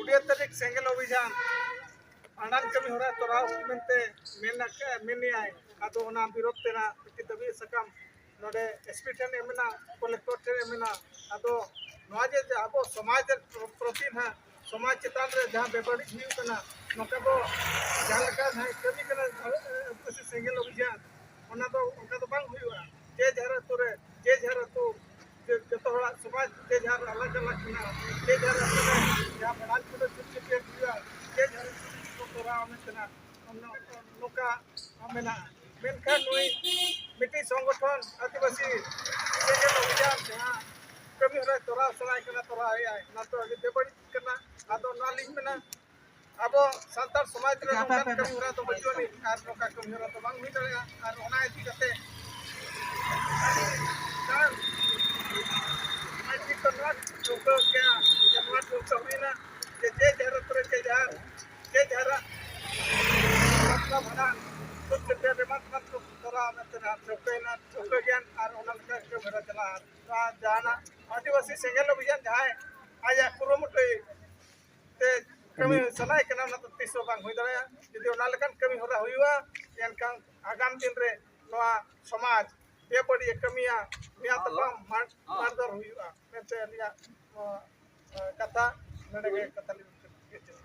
20 तारीख सेंगल अभियान आंडान कमी होरा तोराव मेनते मेनियाय आदो ओना विरोध तेना मिट्टी दबी सकम नोडे एसपी ठेन एमना कलेक्टर ठेन एमना आदो नोआ जे आबो समाज प्रति ना समाज चेतान रे जहां बेबड़ी हुई कना नोका बो जहां लगा है कमी कना सेंगल अभियान ओना तो बांग हुआ जे जहरा तोरे जे जहरा तो जतो हड़ा समाज जे जहरा अलग अलग ना जे जहरा जहां बड़ाल को छुट्टी हुआ जे जहरा तोरा मेतना नोका मेना मेनखान नुई मिट्टी संगठन आदिवासी सेंगल अभियान जहां कमी हरा तोरा सलाय कना तोरा आय ना तो बेबड़ी कना आदो नाली मेना आबो संतार समाज रे नोका कमी हरा तो बचोनी आर नोका कमी हरा तो बांग हुई दरेगा आर ओना इति कते जान माइटी कना नोका क्या जमा तो समीना जे जहरा तोरे जे जहरा अपना भरा कुछ ते मत तोरा मेतना चौकेना चौकेन आर ओना का भरा चला जाना आदिवासी सेंगल अभियान जहां आया कुरुमुटु ते कमी सलाय कना ना तो तीसो बांग हुई दरेया जदि ओना लेकन कमी होरा हुआ एनकान आगाम दिन रे नोआ समाज बेबड़ी कमिया मिया तपम मारदर हुआ मेते लिया कथा नडे कथा